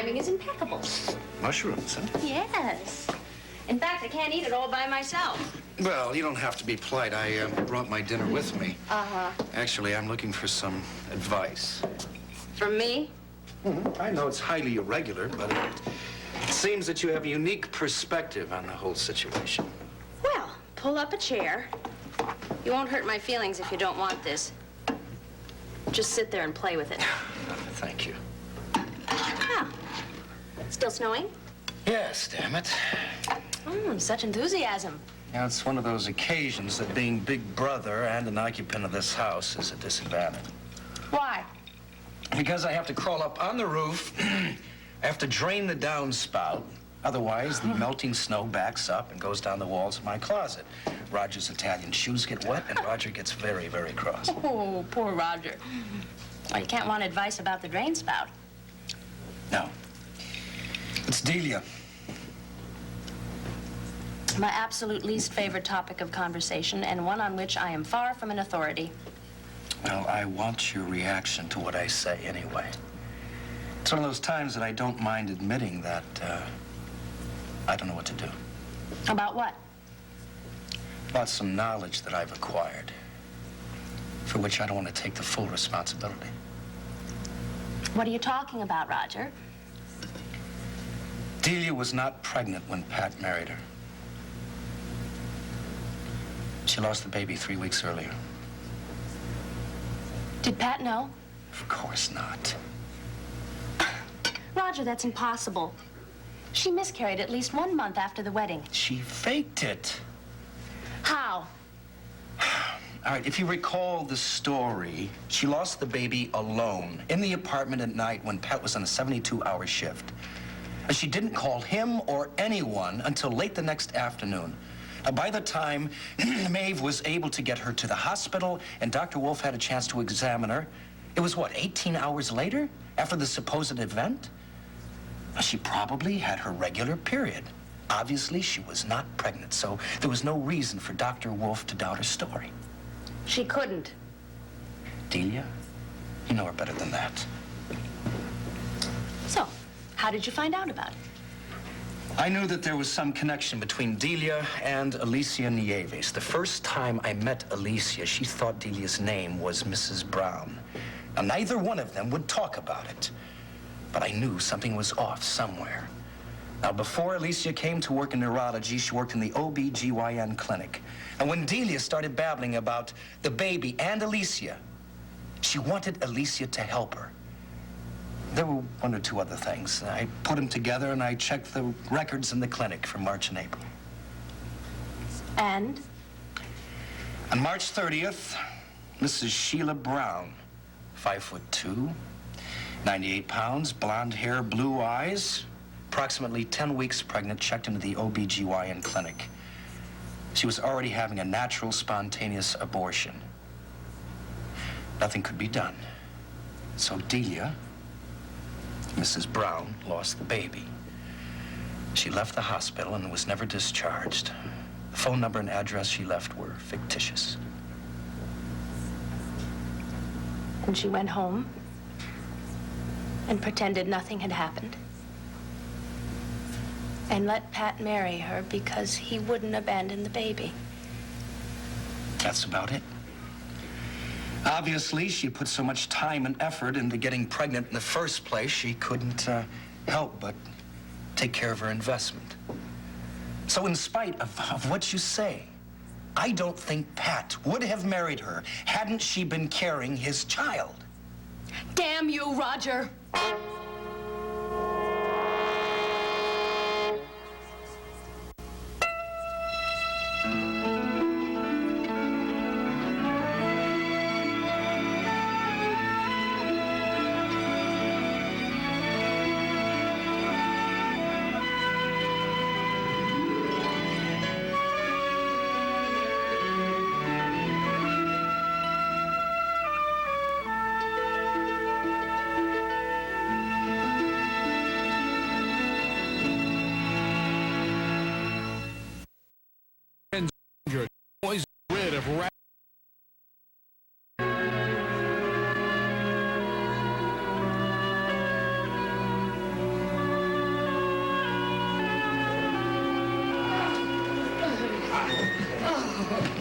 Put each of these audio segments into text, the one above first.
timing is impeccable. Mushrooms, huh? Yes. In fact, I can't eat it all by myself. Well, you don't have to be polite. I brought my dinner with me. Uh-huh. Actually, I'm looking for some advice. From me? I know it's highly irregular, but it seems that you have a unique perspective on the whole situation. Well, pull up a chair. You won't hurt my feelings if you don't want this. Just sit there and play with it. Thank you. Ah. Still snowing? Yes, damn it. Such enthusiasm. Now, it's one of those occasions that being big brother and an occupant of this house is a disadvantage. Why? Because I have to crawl up on the roof. I have to drain the downspout. Otherwise, the melting snow backs up and goes down the walls of my closet. Roger's Italian shoes get wet, and Roger gets very, very cross. Oh, poor Roger. Well, you can't want advice about the drain spout. No. It's Delia. My absolute least favorite topic of conversation, and one on which I am far from an authority. Well, I want your reaction to what I say anyway. It's one of those times that I don't mind admitting that, I don't know what to do. About what? About some knowledge that I've acquired, for which I don't want to take the full responsibility. What are you talking about, Roger? Delia was not pregnant when Pat married her. She lost the baby 3 weeks earlier. Did Pat know? Of course not. Roger, that's impossible. She miscarried at least 1 month after the wedding. She faked it. How? All right, if you recall the story, she lost the baby alone in the apartment at night when Pat was on a 72-hour shift. And she didn't call him or anyone until late the next afternoon. By the time Maeve was able to get her to the hospital and Dr. Wolf had a chance to examine her, it was, what, 18 hours later after the supposed event? She probably had her regular period. Obviously, she was not pregnant, so there was no reason for Dr. Wolf to doubt her story. She couldn't. Delia, you know her better than that. So, how did you find out about it? I knew that there was some connection between Delia and Alicia Nieves. The first time I met Alicia, she thought Delia's name was Mrs. Brown. Now, neither one of them would talk about it. But I knew something was off somewhere. Now, before Alicia came to work in neurology, she worked in the OB/GYN clinic. And when Delia started babbling about the baby and Alicia, she wanted Alicia to help her. There were 1 or 2 other things. I put them together and I checked the records in the clinic for March and April. And? On March 30th, Mrs. Sheila Brown, 5'2", 98 pounds, blonde hair, blue eyes, approximately 10 weeks pregnant, checked into the OB/GYN clinic. She was already having a natural, spontaneous abortion. Nothing could be done. So Delia, Mrs. Brown, lost the baby. She left the hospital and was never discharged. The phone number and address she left were fictitious. And she went home and pretended nothing had happened. And let Pat marry her because he wouldn't abandon the baby. That's about it. Obviously, she put so much time and effort into getting pregnant in the first place, she couldn't help but take care of her investment. So in spite of what you say, I don't think Pat would have married her hadn't she been carrying his child. Damn you, Roger!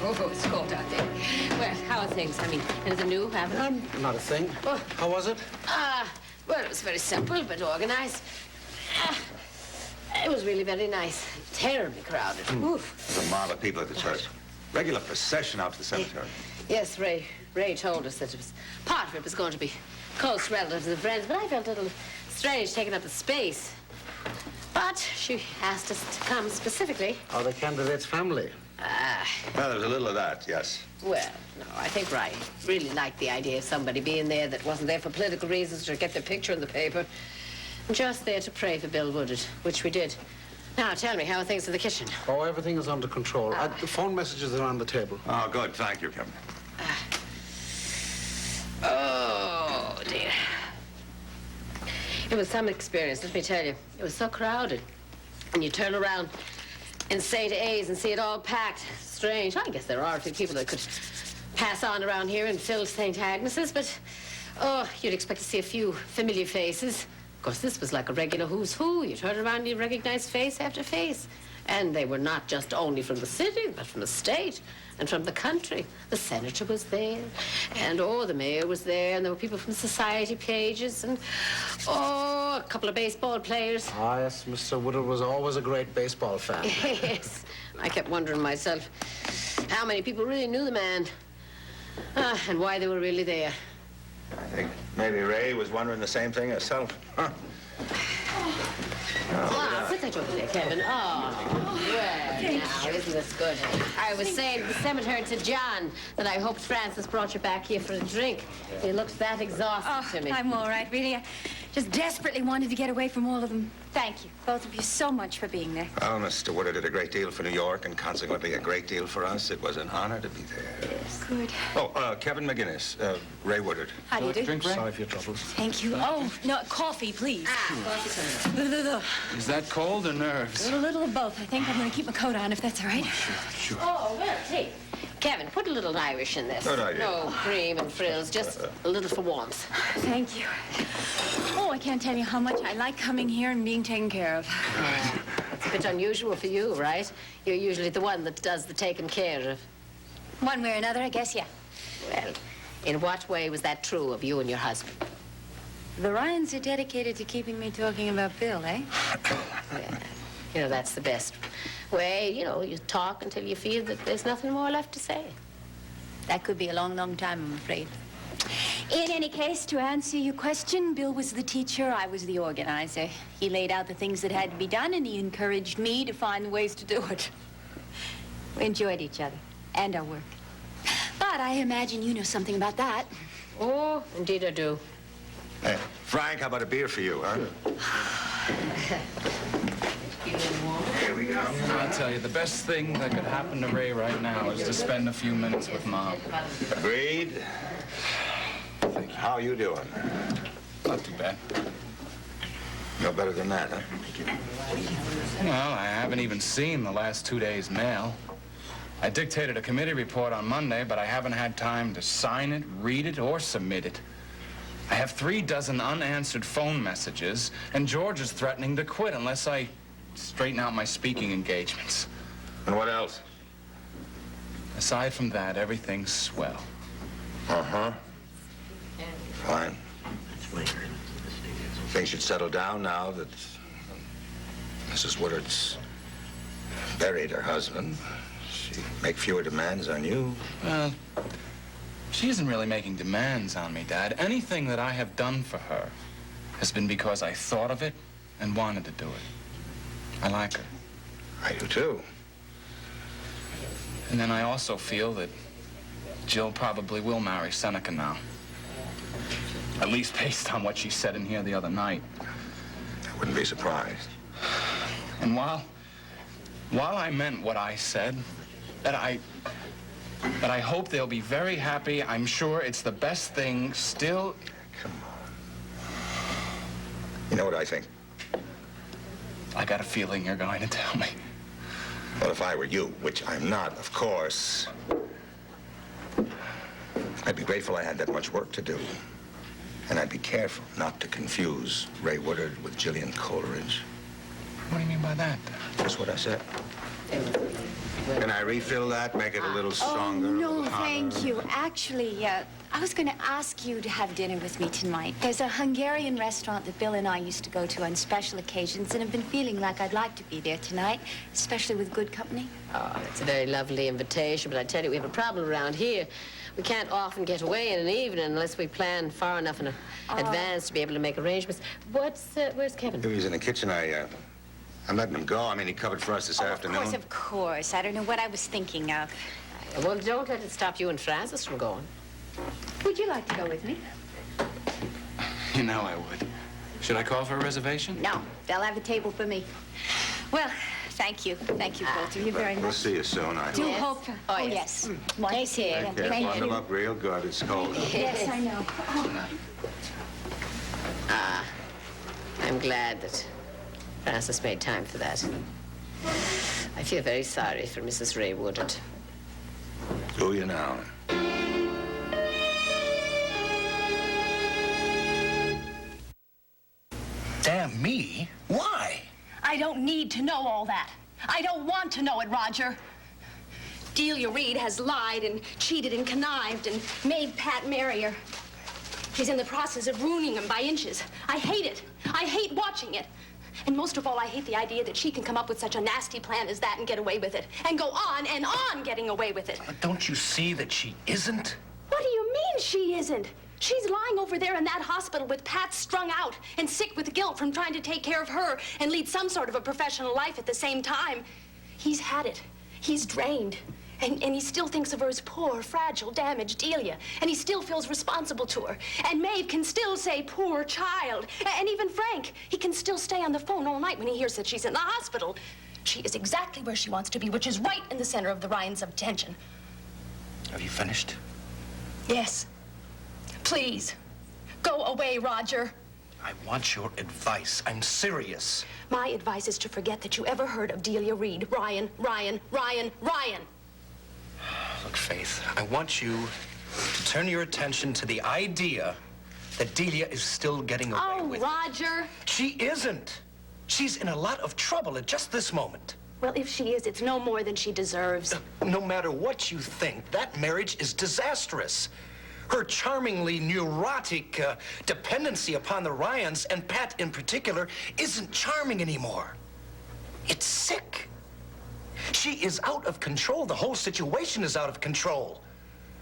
Oh, it's cold out there. Well, how are things? I mean, anything new happening? Not a thing. Oh. How was it? Well, it was very simple, but organized. It was really very nice. Terribly crowded. Oof. There's a mob of people at the church. Regular procession out to the cemetery. Yes, Ray told us that it was, part of it was going to be close relatives and friends, but I felt a little strange taking up the space. But she asked us to come specifically. Oh, the candidate's family. Well, there was a little of that, yes. Well, no, I think Ray really liked the idea of somebody being there that wasn't there for political reasons or to get their picture in the paper. Just there to pray for Bill Woodard, which we did. Now, tell me, how are things in the kitchen? Oh, everything is under control. The phone messages are on the table. Oh, good. Thank you, Kevin. Oh, dear. It was some experience, let me tell you. It was so crowded. And you turn around in St. A's and see it all packed. Strange. I guess there are a few people that could pass on around here and fill St. Agnes's, but, oh, you'd expect to see a few familiar faces. Of course, this was like a regular who's who. You turn around and you recognize face after face. And they were not just only from the city, but from the state and from the country. The senator was there, and, oh, the mayor was there, and there were people from society pages, and, oh, a couple of baseball players. Ah, yes, Mr. Woodard was always a great baseball fan. Yes. I kept wondering myself how many people really knew the man, and why they were really there. I think maybe Ray was wondering the same thing herself. Huh? Wow, put that over there, Kevin. Oh, well, now, isn't this good? I was saying to the cemetery to John that I hoped Francis brought you back here for a drink. He looks that exhausted to me. I'm all right, really. I just desperately wanted to get away from all of them. Thank you, both of you, so much for being there. Well, Mr. Woodard did a great deal for New York and consequently a great deal for us. It was an honor to be there. Yes. Good. Oh, Kevin McGinnis, Ray Woodard. How do you do? Drink, Sorry for your troubles. Thank you. Oh, no, coffee, please. Coffee. Is that cold or nerves? A little of both. I think I'm going to keep my coat on, if that's all right. Sure. Oh, well, hey, Kevin, put a little Irish in this. Good idea. No cream and frills, just a little for warmth. Thank you. Oh, I can't tell you how much I like coming here and being taken care of. It's a bit unusual for you, right? You're usually the one that does the taking care of. One way or another, I guess, yeah. Well, in what way was that true of you and your husband? The Ryans are dedicated to keeping me talking about Bill, eh? Yeah. You know, that's the best way. You know, you talk until you feel that there's nothing more left to say. That could be a long, long time, I'm afraid. In any case, to answer your question, Bill was the teacher, I was the organizer. He laid out the things that had to be done, and he encouraged me to find ways to do it. We enjoyed each other and our work. But I imagine you know something about that. Oh, indeed I do. Hey, Frank, how about a beer for you, huh? Here we go. I'll tell you, the best thing that could happen to Ray right now is to spend a few minutes with Mom. Agreed. How you doing? Not too bad. No better than that, huh? Well, I haven't even seen the last 2 days' mail. I dictated a committee report on Monday, but I haven't had time to sign it, read it, or submit it. I have 36 unanswered phone messages, and George is threatening to quit unless I straighten out my speaking engagements. And what else? Aside from that, everything's swell. Uh-huh. Fine. Things should settle down now that Mrs. Woodard's buried her husband. She'd make fewer demands on you. Well, she isn't really making demands on me, Dad. Anything that I have done for her has been because I thought of it and wanted to do it. I like her. I do, too. And then I also feel that Jill probably will marry Seneca now. At least based on what she said in here the other night. I wouldn't be surprised. And while I meant what I said, that I hope they'll be very happy, I'm sure it's the best thing, still... Come on. You know what I think? I got a feeling you're going to tell me. Well, if I were you, which I'm not, of course, I'd be grateful I had that much work to do. And I'd be careful not to confuse Ray Woodard with Gillian Coleridge. What do you mean by that? That's what I said. Can I refill that? Make it a little stronger? Oh, a no, little hotter? thank you. Actually, I was going to ask you to have dinner with me tonight. There's a Hungarian restaurant that Bill and I used to go to on special occasions, and I've been feeling like I'd like to be there tonight, especially with good company. Oh, that's a very lovely invitation, but I tell you, we have a problem around here. We can't often get away in an evening unless we plan far enough in advance to be able to make arrangements. Where's Kevin? He's in the kitchen. I'm letting him go. I mean, he covered for us this afternoon. Of course. I don't know what I was thinking of. Well, don't let it stop you and Francis from going. Would you like to go with me? You know I would. Should I call for a reservation? No, they'll have a table for me. Well, thank you. Thank you, both of you very We'll much. see you soon, I Do hope. hope. Oh, yes. Take care. Take care. Thank Bundle you. up real good. It's cold. Yes, I know. I'm glad that Francis made time for that. I feel very sorry for Mrs. Ray Woodard. Do you now? Damn me? Why? I don't need to know all that. I don't want to know it, Roger. Delia Reed has lied and cheated and connived and made Pat marry her. She's in the process of ruining him by inches. I hate it. I hate watching it. And most of all, I hate the idea that she can come up with such a nasty plan as that and get away with it. And go on and on getting away with it. But don't you see that she isn't? What do you mean she isn't? She's lying over there in that hospital with Pat strung out and sick with guilt from trying to take care of her and lead some sort of a professional life at the same time. He's had it. He's drained. And he still thinks of her as poor, fragile, damaged Delia. And he still feels responsible to her. And Maeve can still say, poor child. And even Frank, he can still stay on the phone all night when he hears that she's in the hospital. She is exactly where she wants to be, which is right in the center of the Ryans' attention. Have you finished? Yes. Please, go away, Roger. I want your advice. I'm serious. My advice is to forget that you ever heard of Delia Reed. Ryan. Look, Faith, I want you to turn your attention to the idea that Delia is still getting away with it. Roger. She isn't. She's in a lot of trouble at just this moment. Well, if she is, it's no more than she deserves. No matter what you think, that marriage is disastrous. Her charmingly neurotic dependency upon the Ryans, and Pat in particular, isn't charming anymore. It's sick. She is out of control. The whole situation is out of control.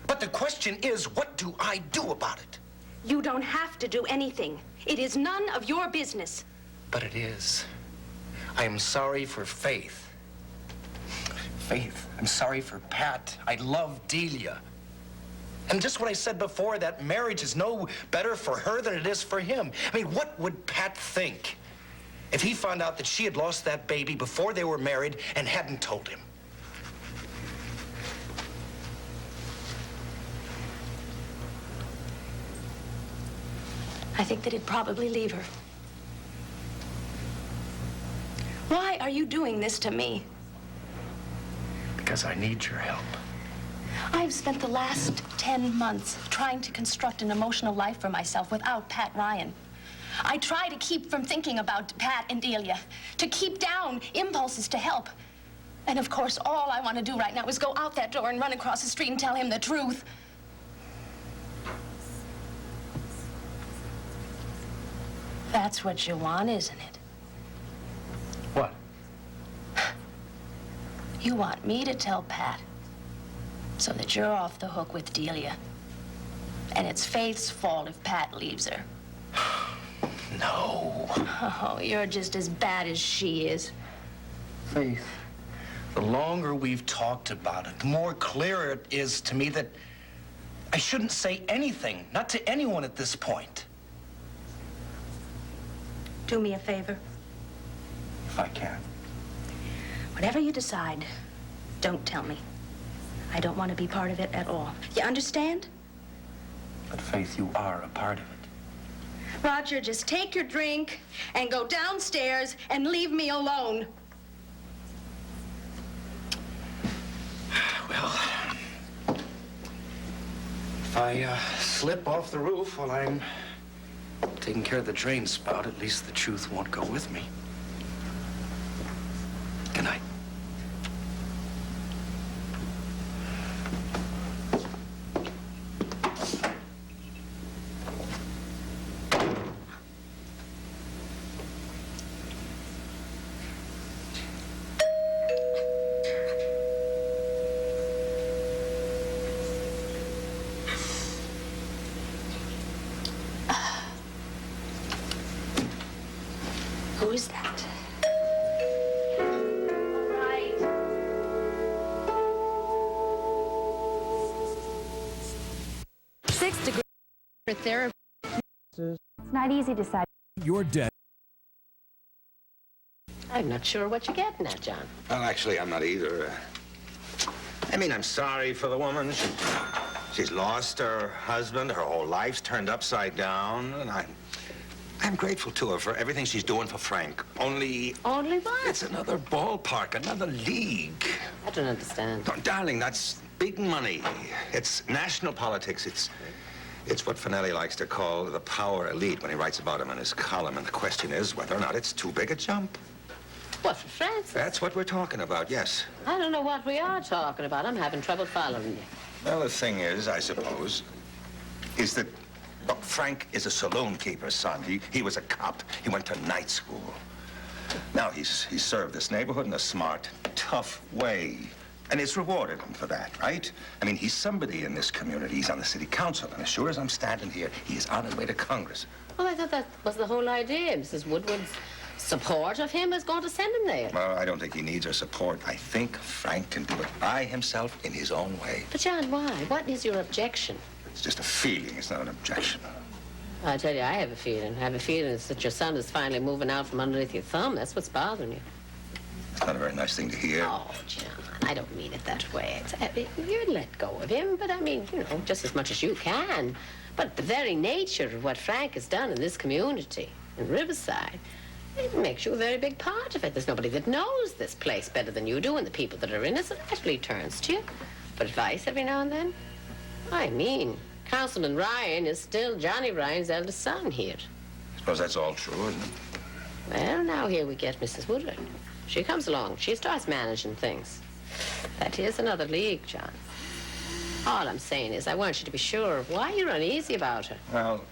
But the question is, what do I do about it? You don't have to do anything. It is none of your business. But it is. I am sorry for Faith. Faith, I'm sorry for Pat. I love Delia. And just what I said before, that marriage is no better for her than it is for him. I mean, what would Pat think if he found out that she had lost that baby before they were married and hadn't told him? I think that it'd probably leave her. Why are you doing this to me? Because I need your help. I've spent the last 10 months trying to construct an emotional life for myself without Pat Ryan. I try to keep from thinking about Pat and Delia, to keep down impulses to help. And of course, all I want to do right now is go out that door and run across the street and tell him the truth. That's what you want, isn't it? What? You want me to tell Pat so that you're off the hook with Delia. And it's Faith's fault if Pat leaves her. No. Oh, you're just as bad as she is. Faith, the longer we've talked about it, the more clear it is to me that I shouldn't say anything, not to anyone at this point. Do me a favor. If I can. Whatever you decide, don't tell me. I don't want to be part of it at all. You understand? But Faith, you are a part of it. Roger, just take your drink and go downstairs and leave me alone. Well, if I slip off the roof while I'm taking care of the drain spout, at least the truth won't go with me. Good night. is that? All right. Six degree therapy. It's not easy to decide. You're dead. I'm not sure what you're getting at, John. Well, actually, I'm not either. I mean, I'm sorry for the woman. She's lost her husband. Her whole life's turned upside down. And I'm grateful to her for everything she's doing for Frank. Only what? it's another ballpark, another league. I don't understand. Oh, darling, that's big money. It's national politics. It's what Finelli likes to call the power elite when he writes about him in his column. And the question is whether or not it's too big a jump. What, for Francis? That's what we're talking about, yes. I don't know what we are talking about. I'm having trouble following you. Well, the thing is, I suppose, is that, look, Frank is a saloon keeper's son. He was a cop. He went to night school. Now he's served this neighborhood in a smart, tough way. And it's rewarded him for that, right? I mean, he's somebody in this community. He's on the city council. And as sure as I'm standing here, he is on his way to Congress. Well, I thought that was the whole idea. Mrs. Woodward's support of him is going to send him there. Well, I don't think he needs our support. I think Frank can do it by himself in his own way. But, John, why? What is your objection? It's just a feeling. It's not an objection. I tell you, I have a feeling. I have a feeling it's that your son is finally moving out from underneath your thumb. That's what's bothering you. It's not a very nice thing to hear. Oh, John, I don't mean it that way. You let go of him, but I mean, you know, just as much as you can. But the very nature of what Frank has done in this community, in Riverside, it makes you a very big part of it. There's nobody that knows this place better than you do, and the people that are in it, so naturally turns to you for advice every now and then. I mean, Councilman Ryan is still Johnny Ryan's eldest son here. I suppose that's all true, isn't it? Well, now here we get Mrs. Woodard. She comes along. She starts managing things. That is another league, John. All I'm saying is I want you to be sure of why you're uneasy about her. Well,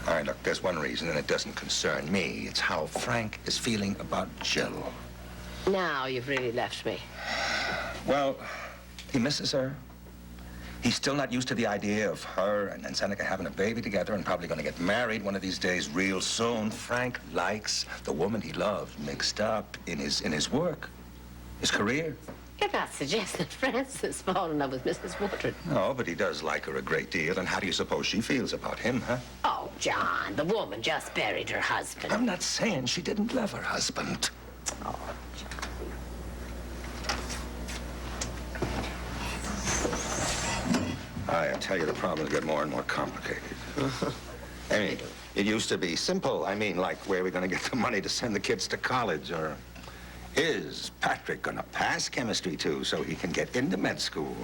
all right, look, there's one reason, and it doesn't concern me. It's how Frank is feeling about Jill. Now you've really left me. Well, he misses her. He's still not used to the idea of her and Seneca having a baby together and probably going to get married one of these days real soon. Frank likes the woman he loves mixed up in his work, his career. You're not suggesting Francis fall in love with Mrs. Woodard. No, but he does like her a great deal. And how do you suppose she feels about him, huh? Oh, John, the woman just buried her husband. I'm not saying she didn't love her husband. Oh, I tell you, the problems get more and more complicated. I mean, it used to be simple. I mean, like, where are we going to get the money to send the kids to college? Or is Patrick going to pass chemistry, too, so he can get into med school?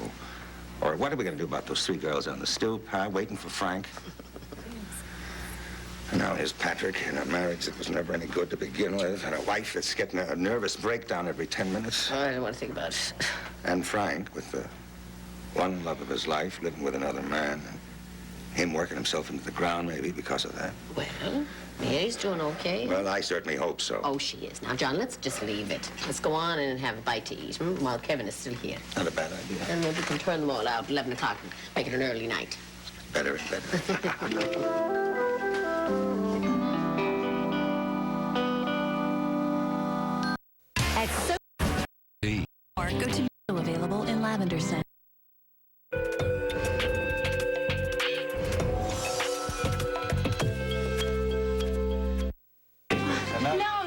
Or what are we going to do about those 3 girls on the stoop, waiting for Frank? And now here's Patrick in a marriage that was never any good to begin with, and a wife that's getting a nervous breakdown every 10 minutes. I don't want to think about it. And Frank, with the one love of his life, living with another man, and him working himself into the ground, maybe, because of that. Well, yeah, he's doing okay. Well, I certainly hope so. Oh, she is. Now, John, let's just leave it. Let's go on and have a bite to eat, while Kevin is still here. Not a bad idea. And maybe we can turn them all out at 11 o'clock and make it an early night. Better and better. At so or go to available in Lavender Scent.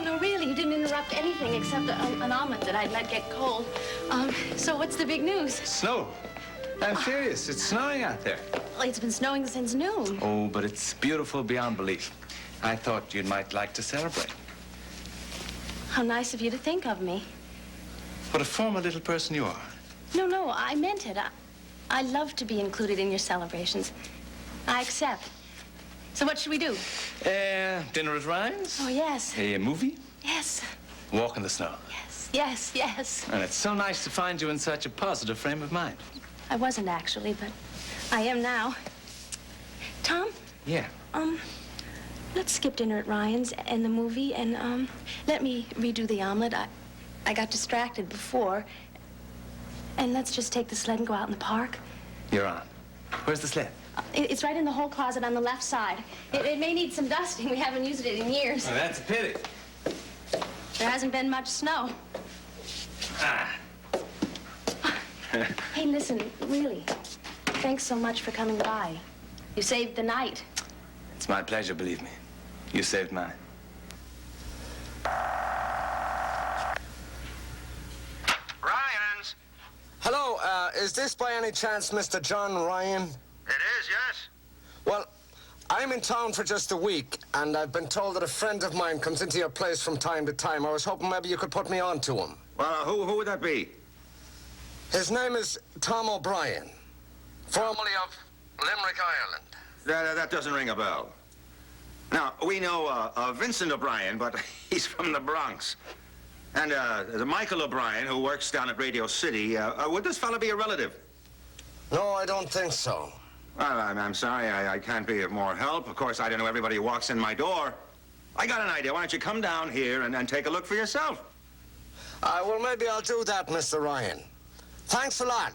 No, really. You didn't interrupt anything except an omelet that I'd let get cold. So what's the big news? Snow. I'm serious. It's snowing out there. Well, it's been snowing since noon. Oh, but it's beautiful beyond belief. I thought you might like to celebrate. How nice of you to think of me. What a formal little person you are. No, I meant it. I love to be included in your celebrations. I accept. So what should we do? Dinner at Ryan's? Oh, yes. A movie? Yes. Walk in the snow. Yes. And it's so nice to find you in such a positive frame of mind. I wasn't actually, but I am now. Tom? Yeah. Let's skip dinner at Ryan's and the movie, and, let me redo the omelet. I got distracted before. And let's just take the sled and go out in the park. You're on. Where's the sled? It's right in the hall closet on the left side. It may need some dusting. We haven't used it in years. Oh, that's a pity. There hasn't been much snow. Hey, listen, really, thanks so much for coming by. You saved the night. It's my pleasure, believe me. You saved mine. Ryans! Hello, is this by any chance Mr. John Ryan? It is, yes. Well, I'm in town for just a week, and I've been told that a friend of mine comes into your place from time to time. I was hoping maybe you could put me on to him. Well, who would that be? His name is Tom O'Brien, formerly of Limerick, Ireland. That doesn't ring a bell. Now, we know Vincent O'Brien, but he's from the Bronx. And the Michael O'Brien, who works down at Radio City, would this fella be a relative? No, I don't think so. Well, I'm sorry, I can't be of more help. Of course, I don't know everybody who walks in my door. I got an idea. Why don't you come down here and take a look for yourself? Well, maybe I'll do that, Mr. Ryan. Thanks a lot.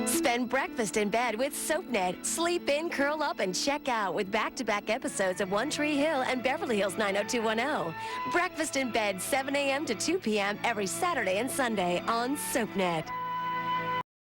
Spend breakfast in bed with SoapNet. Sleep in, curl up, and check out with back-to-back episodes of One Tree Hill and Beverly Hills 90210. Breakfast in bed, 7 a.m. to 2 p.m. every Saturday and Sunday on SoapNet.